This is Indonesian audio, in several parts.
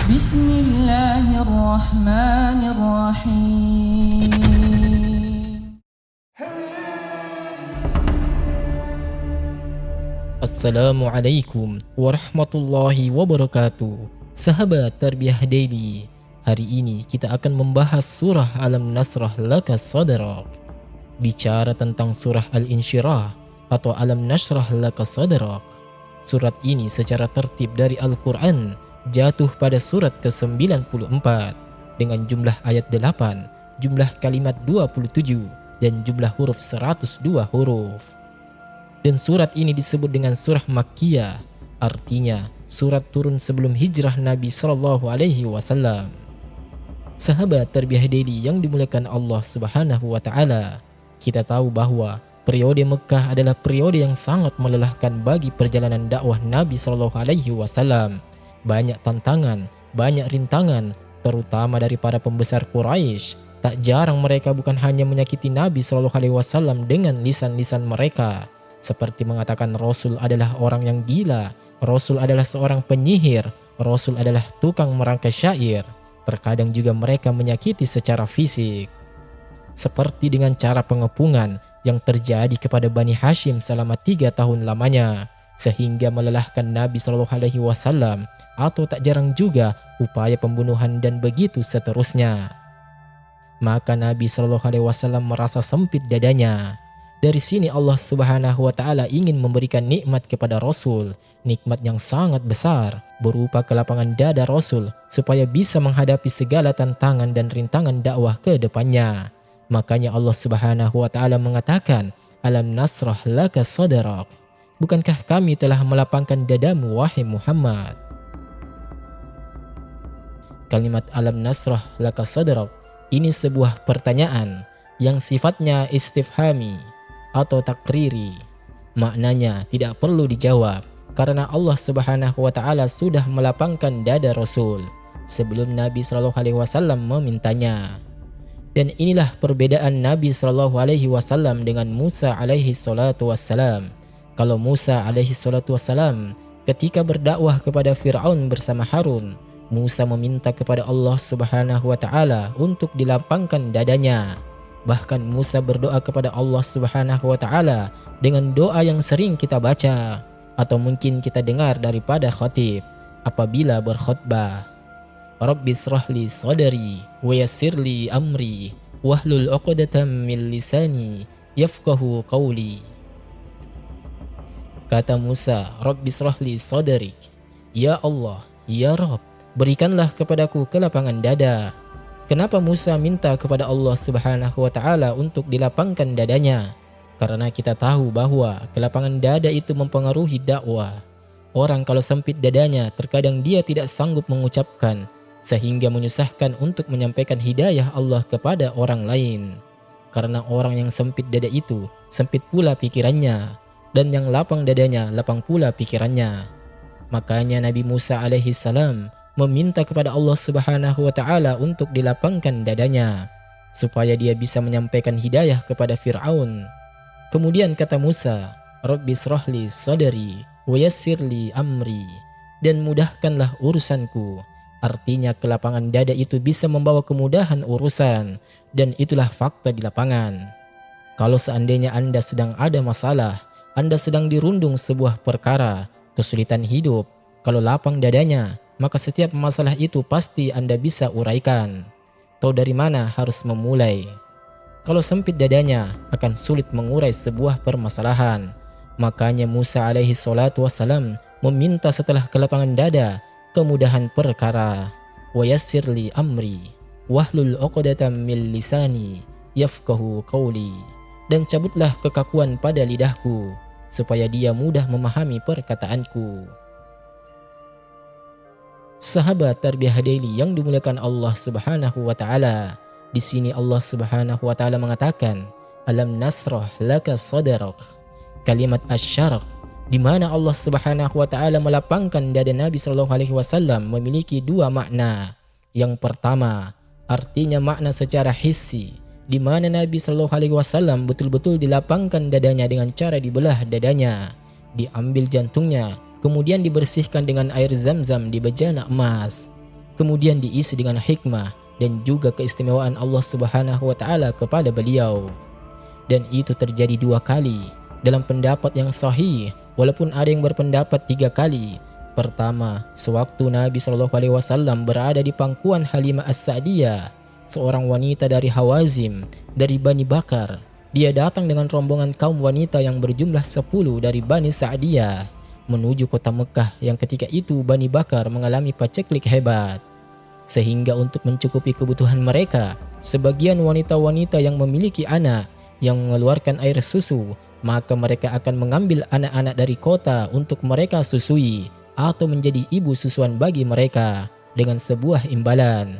بسم الله الرحمن الرحيم. Assalamualaikum warahmatullahi wabarakatuh. Sahabat Tarbiyah Daily, hari ini kita akan membahas surah Alam Nasrah Laka Sadrak. Bicara tentang surah Al-Insyirah atau Alam Nasrah Laka Sadrak. Surat ini secara tertib dari Al-Quran jatuh pada surat ke-94 dengan jumlah ayat 8, jumlah kalimat 27, dan jumlah huruf 102 huruf. Dan surat ini disebut dengan surah Makkiyah, artinya surat turun sebelum hijrah Nabi SAW. Sahabat Tarbiyah Daily yang dimuliakan Allah Subhanahu wa Ta'ala, kita tahu bahwa periode Mekah adalah periode yang sangat melelahkan bagi perjalanan dakwah Nabi SAW. Banyak tantangan, banyak rintangan, terutama dari para pembesar Quraisy. Tak jarang mereka bukan hanya menyakiti Nabi SAW dengan lisan-lisan mereka, seperti mengatakan Rasul adalah orang yang gila, Rasul adalah seorang penyihir, Rasul adalah tukang merangkai syair. Terkadang juga mereka menyakiti secara fisik, seperti dengan cara pengepungan yang terjadi kepada Bani Hashim selama 3 tahun lamanya, sehingga melelahkan Nabi SAW, atau tak jarang juga upaya pembunuhan dan begitu seterusnya. Maka Nabi SAW merasa sempit dadanya. Dari sini Allah Subhanahu wa Ta'ala ingin memberikan nikmat kepada Rasul, nikmat yang sangat besar berupa kelapangan dada Rasul supaya bisa menghadapi segala tantangan dan rintangan dakwah ke depannya. Makanya Allah Subhanahu wa Ta'ala mengatakan, Alam Nasrah Laka Sadrak. Bukankah kami telah melapangkan dadamu wahai Muhammad? Kalimat Alam Nasrah Laka Sadrak ini sebuah pertanyaan yang sifatnya istifhami atau takriri. Maknanya tidak perlu dijawab karena Allah Subhanahu wa Ta'ala sudah melapangkan dada Rasul sebelum Nabi SAW memintanya. Dan inilah perbedaan Nabi SAW dengan Musa alaihi salatu wassalam. Kalau Musa alaihi salatu wassalam ketika berdakwah kepada Fir'aun bersama Harun, Musa meminta kepada Allah Subhanahu wa Ta'ala untuk dilapangkan dadanya. Bahkan Musa berdoa kepada Allah Subhanahu wa Ta'ala dengan doa yang sering kita baca atau mungkin kita dengar daripada khatib apabila berkhutbah. Rabbis rahli sadari wa yassirli amri wahlul 'uqdatam min lisani yafqahu qawli. Kata Musa, Rabbis rahli sadarik, ya Allah, ya Rabb, berikanlah kepadaku kelapangan dada. Kenapa Musa minta kepada Allah Subhanahu wa Ta'ala untuk dilapangkan dadanya? Karena kita tahu bahwa kelapangan dada itu mempengaruhi dakwah. Orang kalau sempit dadanya, terkadang dia tidak sanggup mengucapkan, sehingga menyusahkan untuk menyampaikan hidayah Allah kepada orang lain. Karena orang yang sempit dada itu, sempit pula pikirannya, dan yang lapang dadanya, lapang pula pikirannya. Makanya Nabi Musa alaihi salam meminta kepada Allah Subhanahu wa Ta'ala untuk dilapangkan dadanya supaya dia bisa menyampaikan hidayah kepada Fir'aun. Kemudian kata Musa, Rabbis rahli sadari wa yassirli amri, dan mudahkanlah urusanku. Artinya kelapangan dada itu bisa membawa kemudahan urusan, dan itulah fakta di lapangan. Kalau seandainya Anda sedang ada masalah, Anda sedang dirundung sebuah perkara, kesulitan hidup, kalau lapang dadanya, maka setiap masalah itu pasti Anda bisa uraikan. Tahu dari mana harus memulai. Kalau sempit dadanya, akan sulit mengurai sebuah permasalahan. Makanya Musa alaihi salatu wassalam meminta setelah kelapangan dada, kemudahan perkara. Wa yassirli amri wahlul 'uqdatam min lisani yafqahu qawli. Dan cabutlah kekakuan pada lidahku supaya dia mudah memahami perkataanku. Sahabat Tarbiyah Daily yang dimuliakan Allah Subhanahu wa Ta'ala, di sini Allah Subhanahu wa Ta'ala mengatakan, Alam Nasrah Laka Sadrak. Kalimat asy-syarq di mana Allah Subhanahu wa Ta'ala melapangkan dada Nabi SAW memiliki dua makna. Yang pertama, artinya makna secara hissi, di mana Nabi SAW betul-betul dilapangkan dadanya dengan cara dibelah dadanya, diambil jantungnya, kemudian dibersihkan dengan air zam-zam di bejana emas. kemudian diisi dengan hikmah dan juga keistimewaan Allah Subhanahu wa taala kepada beliau. Dan itu terjadi 2 kali dalam pendapat yang sahih, walaupun ada yang berpendapat 3 kali. Pertama, sewaktu Nabi SAW berada di pangkuan Halimah As-Sa'diyah, seorang wanita dari Hawazim, dari Bani Bakar. Dia datang dengan rombongan kaum wanita yang berjumlah 10 dari Bani Sa'diyah menuju kota Mekah yang ketika itu Bani Bakar mengalami paceklik hebat. Sehingga untuk mencukupi kebutuhan mereka, sebagian wanita-wanita yang memiliki anak yang mengeluarkan air susu, maka mereka akan mengambil anak-anak dari kota untuk mereka susui atau menjadi ibu susuan bagi mereka dengan sebuah imbalan.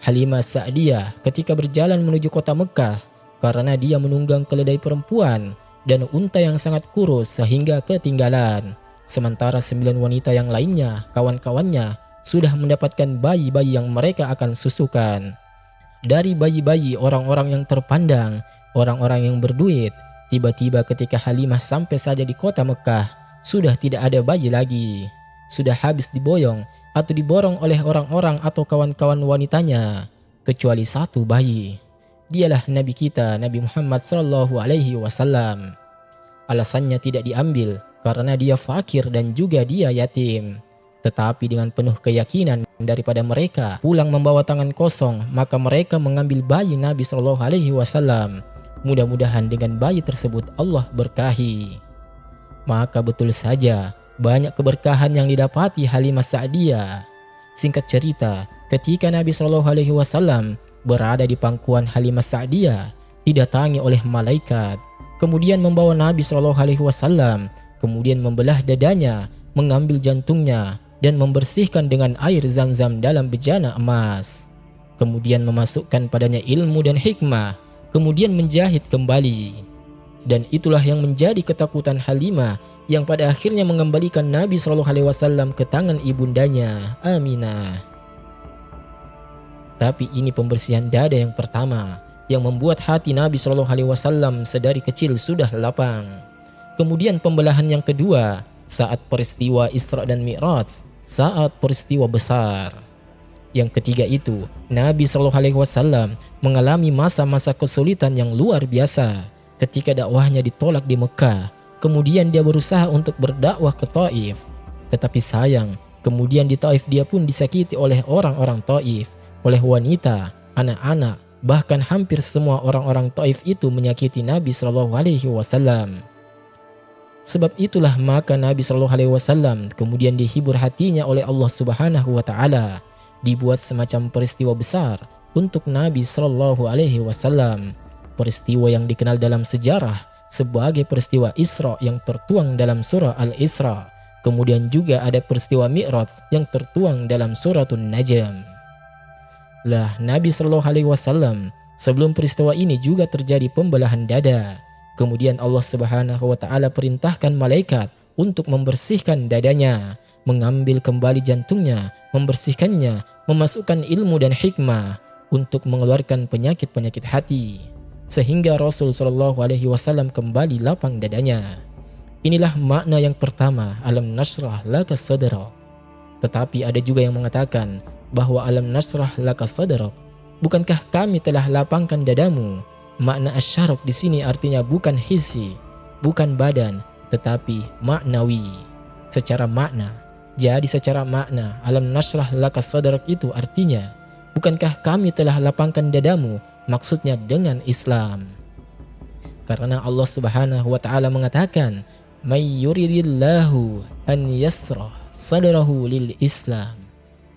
Halimah Sa'diyah ketika berjalan menuju kota Mekah, karena dia menunggang keledai perempuan dan unta yang sangat kurus sehingga ketinggalan. Sementara 9 wanita yang lainnya, kawan-kawannya, sudah mendapatkan bayi-bayi yang mereka akan susukan. Dari bayi-bayi orang-orang yang terpandang, orang-orang yang berduit, tiba-tiba ketika Halimah sampai saja di kota Mekah, sudah tidak ada bayi lagi. Sudah habis diboyong atau diborong oleh orang-orang atau kawan-kawan wanitanya, kecuali 1 bayi. Dialah Nabi kita, Nabi Muhammad SAW. Alasannya tidak diambil karena dia fakir dan juga dia yatim. Tetapi dengan penuh keyakinan daripada mereka pulang membawa tangan kosong, maka mereka mengambil bayi Nabi SAW. Mudah-mudahan dengan bayi tersebut Allah berkahi. Maka betul saja banyak keberkahan yang didapati Halimah Sa'diyah. Singkat cerita, ketika Nabi SAW berada di pangkuan Halimah Sa'diyah, didatangi oleh malaikat, kemudian membawa Nabi SAW, kemudian membelah dadanya, mengambil jantungnya, dan membersihkan dengan air zam-zam dalam bejana emas. Kemudian memasukkan padanya ilmu dan hikmah, kemudian menjahit kembali. Dan itulah yang menjadi ketakutan Halimah, yang pada akhirnya mengembalikan Nabi SAW ke tangan ibundanya, Aminah. Tapi ini pembersihan dada yang pertama, yang membuat hati Nabi SAW sedari kecil sudah lapang. Kemudian pembelahan yang kedua, saat peristiwa Isra dan Mi'raj, saat peristiwa besar. Yang ketiga itu, Nabi SAW mengalami masa-masa kesulitan yang luar biasa ketika dakwahnya ditolak di Mekah. Kemudian dia berusaha untuk berdakwah ke Taif. Tetapi sayang, kemudian di Taif dia pun disakiti oleh orang-orang Taif, oleh wanita, anak-anak, bahkan hampir semua orang-orang Taif itu menyakiti Nabi SAW. Sebab itulah maka Nabi SAW kemudian dihibur hatinya oleh Allah Subhanahu wa taala, dibuat semacam peristiwa besar untuk Nabi SAW. Peristiwa yang dikenal dalam sejarah sebagai peristiwa Isra yang tertuang dalam surah Al-Isra. Kemudian juga ada peristiwa Mi'raj yang tertuang dalam suratun Najm. Lah Nabi SAW sebelum peristiwa ini juga terjadi pembelahan dada. Kemudian Allah Subhanahu wa taala perintahkan malaikat untuk membersihkan dadanya, mengambil kembali jantungnya, membersihkannya, memasukkan ilmu dan hikmah untuk mengeluarkan penyakit-penyakit hati, sehingga Rasul SAW kembali lapang dadanya. Inilah makna yang pertama, alam nasrah laka sadrak. Tetapi ada juga yang mengatakan bahwa alam nasrah laka sadrak, bukankah kami telah lapangkan dadamu? Makna asyarok di sini artinya bukan hissi, bukan badan, tetapi maknawi, secara makna. Jadi secara makna, alam nasrah laka sadrak itu artinya, bukankah kami telah lapangkan dadamu? Maksudnya dengan Islam. Karena Allah Subhanahu wa taala mengatakan, "May yuridillahu an yasrah sadrahu lil Islam."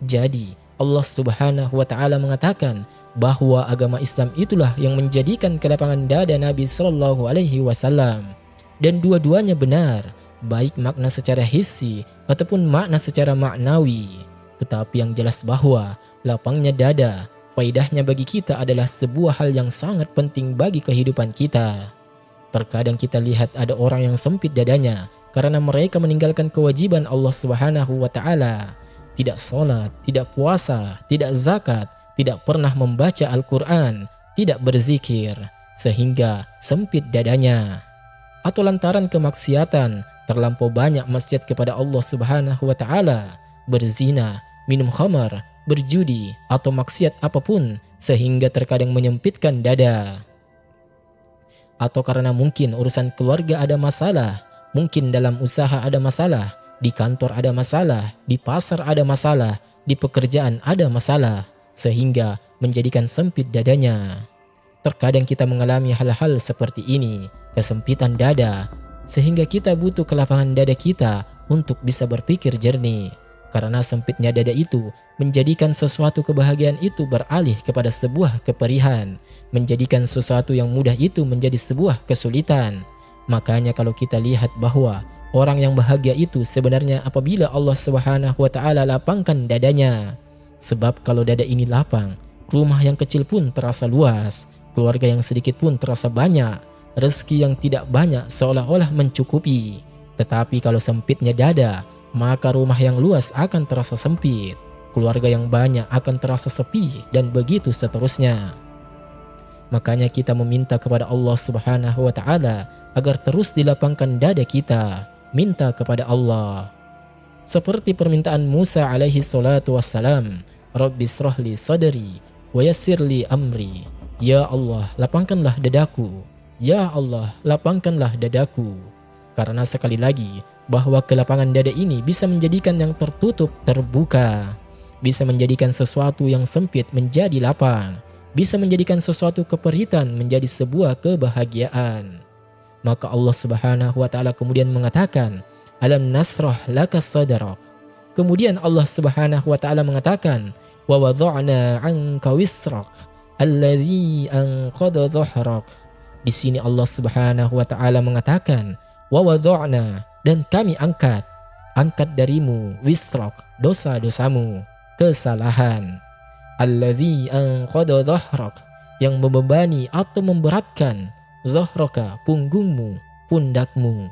Jadi, Allah Subhanahu wa taala mengatakan bahwa agama Islam itulah yang menjadikan kelapangan dada Nabi sallallahu alaihi wasallam. Dan dua-duanya benar, baik makna secara hissi ataupun makna secara maknawi. Tetapi yang jelas bahwa lapangnya dada, faidahnya bagi kita adalah sebuah hal yang sangat penting bagi kehidupan kita. Terkadang kita lihat ada orang yang sempit dadanya karena mereka meninggalkan kewajiban Allah Subhanahu wa taala. Tidak sholat, tidak puasa, tidak zakat, tidak pernah membaca Al-Quran, tidak berzikir, sehingga sempit dadanya. Atau lantaran kemaksiatan, terlampau banyak maksiat kepada Allah Subhanahu wa taala, berzina, minum khamar, berjudi, atau maksiat apapun sehingga terkadang menyempitkan dada. Atau karena mungkin urusan keluarga ada masalah, mungkin dalam usaha ada masalah, di kantor ada masalah, di pasar ada masalah, di pekerjaan ada masalah, sehingga menjadikan sempit dadanya. Terkadang kita mengalami hal-hal seperti ini, kesempitan dada, sehingga kita butuh kelapangan dada kita untuk bisa berpikir jernih. Karena sempitnya dada itu menjadikan sesuatu kebahagiaan itu beralih kepada sebuah keperihan, menjadikan sesuatu yang mudah itu menjadi sebuah kesulitan. Makanya kalau kita lihat bahwa orang yang bahagia itu sebenarnya apabila Allah Subhanahu wa taala lapangkan dadanya. Sebab kalau dada ini lapang, rumah yang kecil pun terasa luas, keluarga yang sedikit pun terasa banyak, rezeki yang tidak banyak seolah-olah mencukupi. Tetapi kalau sempitnya dada, maka rumah yang luas akan terasa sempit, keluarga yang banyak akan terasa sepi, dan begitu seterusnya. Makanya kita meminta kepada Allah Subhanahu wa taala agar terus dilapangkan dada kita, minta kepada Allah. Seperti permintaan Musa alaihi salatu wassalam, Rabbis shrahli sadri wa yassirli amri. Ya Allah, lapangkanlah dadaku. Ya Allah, lapangkanlah dadaku. Karena sekali lagi, bahwa kelapangan dada ini bisa menjadikan yang tertutup terbuka, bisa menjadikan sesuatu yang sempit menjadi lapang, bisa menjadikan sesuatu keperitan menjadi sebuah kebahagiaan. Maka Allah Subhanahu wa taala kemudian mengatakan, Alam nasrah laka sadrak. Kemudian Allah Subhanahu wa taala mengatakan, wa wada'na 'anka wisrak alladzi anqadha dhahrak. Di sini Allah Subhanahu wa taala mengatakan, wa wada'na, dan kami angkat darimu wisrak, dosa-dosamu, kesalahan. Alladzi anqadha dhahrak, yang membebani atau memberatkan dhahraka, punggungmu, pundakmu.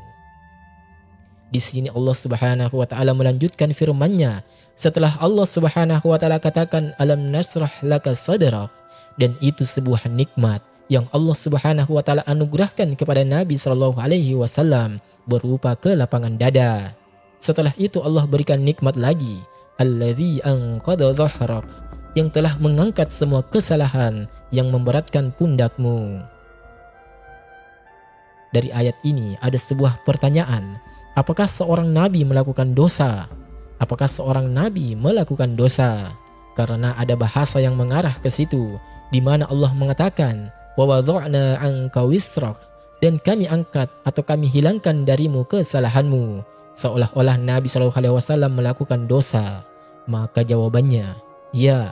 Di sini Allah Subhanahu wa taala melanjutkan firman-Nya setelah Allah Subhanahu wa taala katakan alam nasrah laka sadrak, dan itu sebuah nikmat yang Allah Subhanahu wa taala anugerahkan kepada Nabi sallallahu alaihi wasallam berupa kelapangan dada. Setelah itu Allah berikan nikmat lagi, allazi anqadha dhahrak, yang telah mengangkat semua kesalahan yang memberatkan pundakmu. Dari ayat ini ada sebuah pertanyaan, apakah seorang nabi melakukan dosa? Apakah seorang nabi melakukan dosa? Karena ada bahasa yang mengarah ke situ, di mana Allah mengatakan, wa wada'na 'anka wisrak, dan kami angkat atau kami hilangkan darimu kesalahanmu, seolah-olah Nabi SAW melakukan dosa. Maka jawabannya, ya,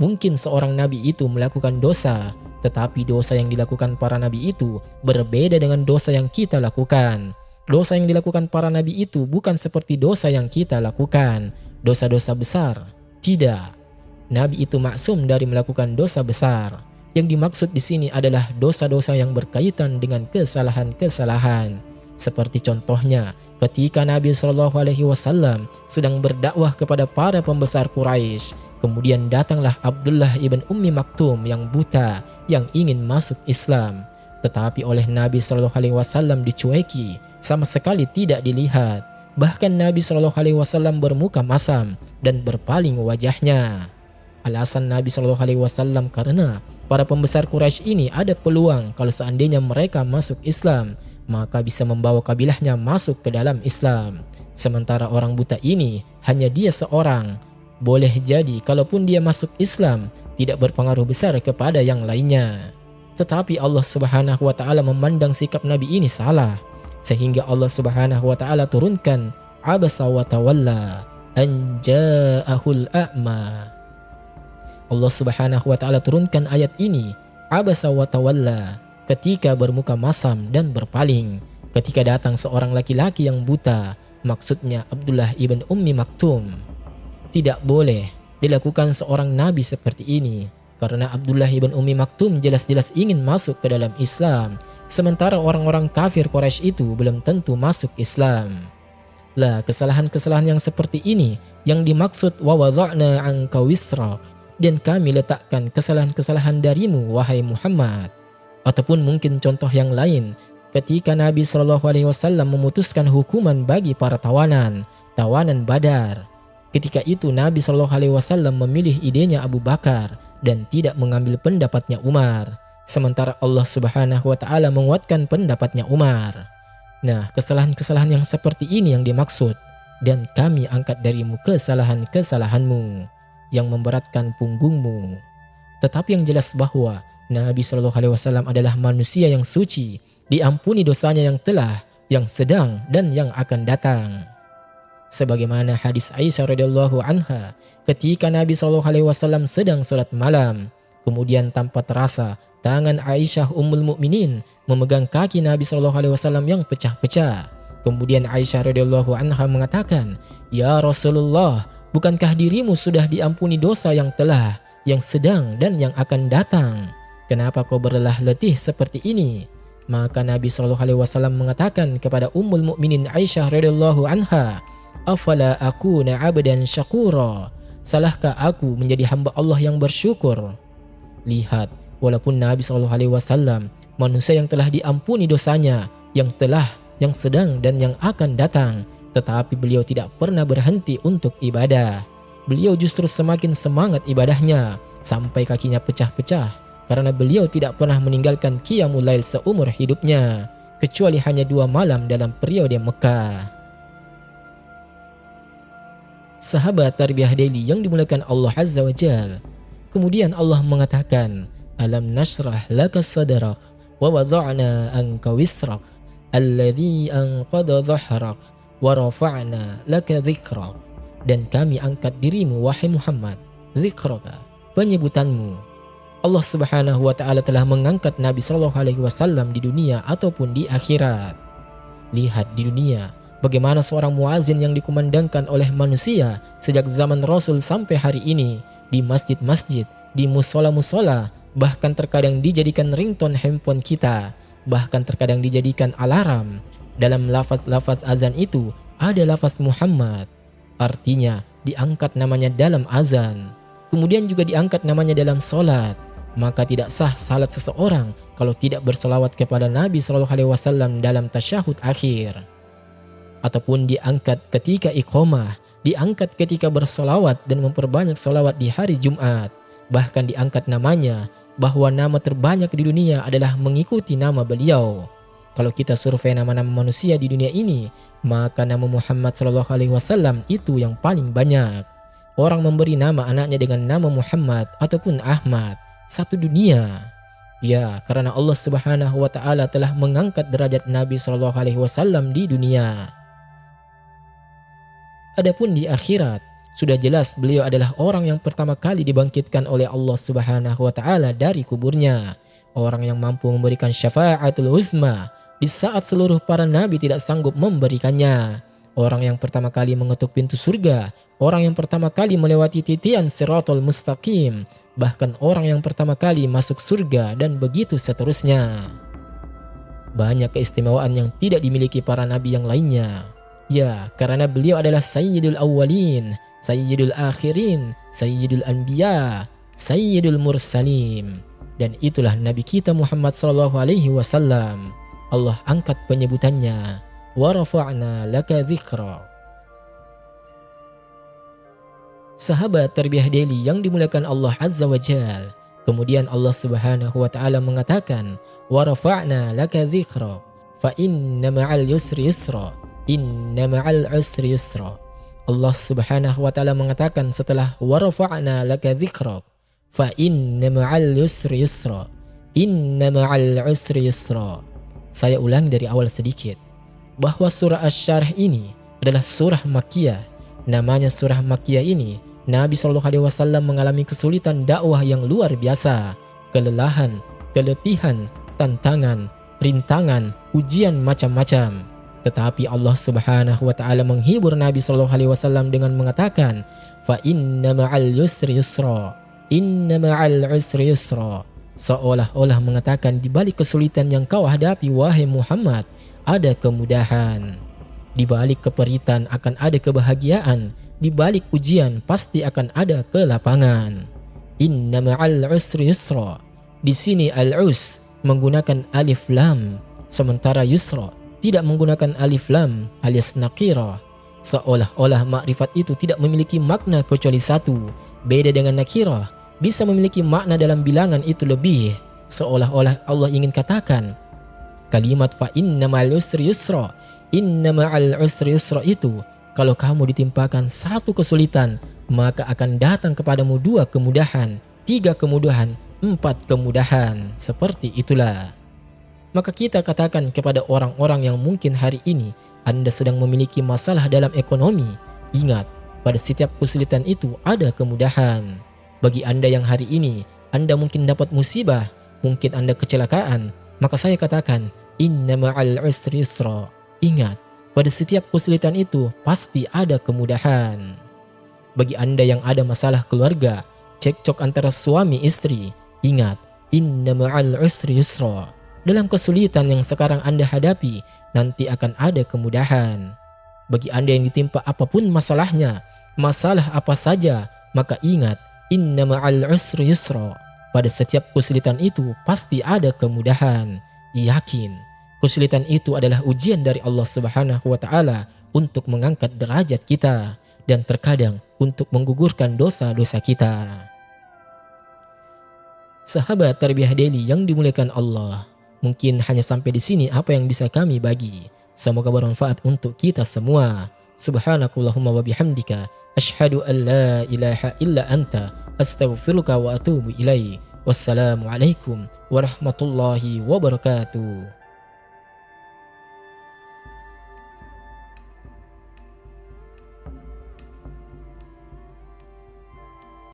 mungkin seorang nabi itu melakukan dosa, tetapi dosa yang dilakukan para nabi itu berbeda dengan dosa yang kita lakukan. Dosa yang dilakukan para nabi itu bukan seperti dosa yang kita lakukan, dosa-dosa besar. Tidak, nabi itu maksum dari melakukan dosa besar. Yang dimaksud di sini adalah dosa-dosa yang berkaitan dengan kesalahan-kesalahan. Seperti contohnya, ketika Nabi Shallallahu Alaihi Wasallam sedang berdakwah kepada para pembesar Quraisy, kemudian datanglah Abdullah ibn Ummi Maktum yang buta, yang ingin masuk Islam, tetapi oleh Nabi Shallallahu Alaihi Wasallam dicueki, sama sekali tidak dilihat. Bahkan Nabi Shallallahu Alaihi Wasallam bermuka masam dan berpaling wajahnya. Alasan Nabi Shallallahu Alaihi Wasallam karena para pembesar Quraisy ini ada peluang kalau seandainya mereka masuk Islam, maka bisa membawa kabilahnya masuk ke dalam Islam. Sementara orang buta ini hanya dia seorang. Boleh jadi kalaupun dia masuk Islam tidak berpengaruh besar kepada yang lainnya. Tetapi Allah Subhanahu wa taala memandang sikap Nabi ini salah, sehingga Allah Subhanahu wa taala turunkan abasa wa tawalla an ja'ahul a'ma. Allah Subhanahu wa taala turunkan ayat ini, abasa wa tawalla, ketika bermuka masam dan berpaling, ketika datang seorang laki-laki yang buta, maksudnya Abdullah ibn Ummi Maktum. Tidak boleh dilakukan seorang nabi seperti ini, karena Abdullah ibn Ummi Maktum jelas-jelas ingin masuk ke dalam Islam, sementara orang-orang kafir Quraisy itu belum tentu masuk Islam. Lah, kesalahan-kesalahan yang seperti ini yang dimaksud wa wada'na 'anka wisrak, dan kami letakkan kesalahan-kesalahan darimu wahai Muhammad. Ataupun mungkin contoh yang lain, ketika Nabi SAW memutuskan hukuman bagi para tawanan Badar. Ketika itu Nabi Shallallahu Alaihi Wasallam memilih idenya Abu Bakar dan tidak mengambil pendapatnya Umar. Sementara Allah Subhanahu Wa Taala menguatkan pendapatnya Umar. Nah, kesalahan-kesalahan yang seperti ini yang dimaksud. Dan kami angkat darimu kesalahan-kesalahanmu yang memberatkan punggungmu. Tetapi yang jelas bahwa Nabi Shallallahu Alaihi Wasallam adalah manusia yang suci, diampuni dosanya yang telah, yang sedang, dan yang akan datang. Sebagaimana hadis Aisyah radhiyallahu anha, ketika Nabi Shallallahu Alaihi Wasallam sedang sholat malam, kemudian tanpa terasa tangan Aisyah Ummul Mukminin memegang kaki Nabi Shallallahu Alaihi Wasallam yang pecah-pecah. Kemudian Aisyah radhiyallahu anha mengatakan, "Ya Rasulullah, bukankah dirimu sudah diampuni dosa yang telah, yang sedang, dan yang akan datang? Kenapa kau berlelah letih seperti ini?" Maka Nabi Shallallahu Alaihi Wasallam mengatakan kepada Ummul Mukminin Aisyah radhiyallahu anha, "Afala akuna 'abdan syakura? Salahkah aku menjadi hamba Allah yang bersyukur?" Lihat, walaupun Nabi Shallallahu Alaihi Wasallam manusia yang telah diampuni dosanya, yang telah, yang sedang, dan yang akan datang, tetapi beliau tidak pernah berhenti untuk ibadah. Beliau justru semakin semangat ibadahnya sampai kakinya pecah-pecah karena beliau tidak pernah meninggalkan qiyamul lail seumur hidupnya, kecuali hanya 2 malam dalam periode Mekah. Sahabat Tarbiyah Daily yang dimuliakan Allah Azza wa Jalla. Kemudian Allah mengatakan, "Alam nashrah laka sadrak wa wada'na anka wisrak alladhi anqadha dhahrak wa rafa'na laka dhikrak." Dan kami angkat dirimu wahai Muhammad, zikraka, penyebutanmu. Allah Subhanahu wa Ta'ala telah mengangkat Nabi Sallallahu Alaihi Wasallam di dunia ataupun di akhirat. Lihat di dunia bagaimana seorang muazin yang dikumandangkan oleh manusia sejak zaman Rasul sampai hari ini, di masjid-masjid, di musola-musola, bahkan terkadang dijadikan ringtone handphone kita, bahkan terkadang dijadikan alarm. Dalam lafaz-lafaz azan itu ada lafaz Muhammad, artinya diangkat namanya dalam azan, kemudian juga diangkat namanya dalam solat. Maka tidak sah salat seseorang kalau tidak berselawat kepada Nabi Sallallahu Alaihi Wasallam dalam tasyahud akhir. Ataupun diangkat ketika iqamah, diangkat ketika bersolawat dan memperbanyak solawat di hari Jumat. Bahkan diangkat namanya, bahwa nama terbanyak di dunia adalah mengikuti nama beliau. Kalau kita survei nama-nama manusia di dunia ini, maka nama Muhammad Sallallahu Alaihi Wasallam itu yang paling banyak. Orang memberi nama anaknya dengan nama Muhammad ataupun Ahmad, satu dunia. Ya, karena Allah Subhanahu wa Ta'ala telah mengangkat derajat Nabi Sallallahu Alaihi Wasallam di dunia. Adapun di akhirat, sudah jelas beliau adalah orang yang pertama kali dibangkitkan oleh Allah Subhanahu wa Ta'ala dari kuburnya. Orang yang mampu memberikan syafaatul uzma di saat seluruh para nabi tidak sanggup memberikannya. Orang yang pertama kali mengetuk pintu surga, orang yang pertama kali melewati titian siratul mustaqim, bahkan orang yang pertama kali masuk surga, dan begitu seterusnya. Banyak keistimewaan yang tidak dimiliki para nabi yang lainnya. Ya, karena beliau adalah Sayyidul Awwalin, Sayyidul Akhirin, Sayyidul Anbiya, Sayyidul Mursalin. Dan itulah Nabi kita Muhammad Sallallahu Alaihi Wasallam. Allah angkat penyebutannya. Wa rafa'na laka dzikra. Sahabat Tarbiyah Daily yang dimuliakan Allah Azza wa Jalla. Kemudian Allah Subhanahu wa Ta'ala mengatakan, "Wa rafa'na laka dzikra, fa inna ma'al yusri yusra, inna ma'al usri yusra." Allah Subhanahu wa Ta'ala mengatakan setelah wa rafa'na laka dzikra, fa inna ma'al yusri yusra, inna ma'al usri yusra. Saya ulang dari awal sedikit, bahwa surah Asy-Syarh ini adalah surah Makkiyah. Namanya surah Makkiyah ini, Nabi Shallallahu Alaihi Wasallam mengalami kesulitan dakwah yang luar biasa, kelelahan, keletihan, tantangan, rintangan, ujian macam-macam. Tetapi Allah Subhanahu wa Ta'ala menghibur Nabi Shallallahu Alaihi Wasallam dengan mengatakan, "Fa inna ma'al yusri yusra, inna ma'al usri yusra." Seolah-olah mengatakan di balik kesulitan yang kau hadapi wahai Muhammad, ada kemudahan. Di balik keperitan akan ada kebahagiaan. Di balik ujian pasti akan ada kelapangan. Inna ma'al usri yusra. Di sini al-us menggunakan alif lam, sementara yusra tidak menggunakan alif lam alias nakirah. Seolah-olah makrifat itu tidak memiliki makna kecuali satu. Beda dengan nakirah, bisa memiliki makna dalam bilangan itu lebih. Seolah-olah Allah ingin katakan, kalimat fa inna ma'al usri yusra, inna ma'al usri yusra itu, kalau kamu ditimpakan satu kesulitan, maka akan datang kepadamu 2 kemudahan, 3 kemudahan, 4 kemudahan. Seperti itulah. Maka kita katakan kepada orang-orang yang mungkin hari ini Anda sedang memiliki masalah dalam ekonomi, ingat, pada setiap kesulitan itu ada kemudahan. Bagi Anda yang hari ini Anda mungkin dapat musibah, mungkin Anda kecelakaan, maka saya katakan, inna ma'al usri yusra. Ingat, pada setiap kesulitan itu pasti ada kemudahan. Bagi Anda yang ada masalah keluarga, cekcok antara suami istri, ingat, inna ma'al usri yusra. Dalam kesulitan yang sekarang Anda hadapi, nanti akan ada kemudahan. Bagi Anda yang ditimpa apapun masalahnya, masalah apa saja, maka ingat, inna ma'al usri yusra. Pada setiap kesulitan itu pasti ada kemudahan. Yakin, kesulitan itu adalah ujian dari Allah Subhanahu wa Ta'ala untuk mengangkat derajat kita dan terkadang untuk menggugurkan dosa-dosa kita. Sahabat Tarbiyah Daily yang dimuliakan Allah, mungkin hanya sampai di sini apa yang bisa kami bagi. Semoga bermanfaat untuk kita semua. Subhanakallahumma wa bihamdika, asyhadu an la ilaha illa anta, astaghfiruka wa atubu ilaik. Wassalamualaikum warahmatullahi wabarakatuh.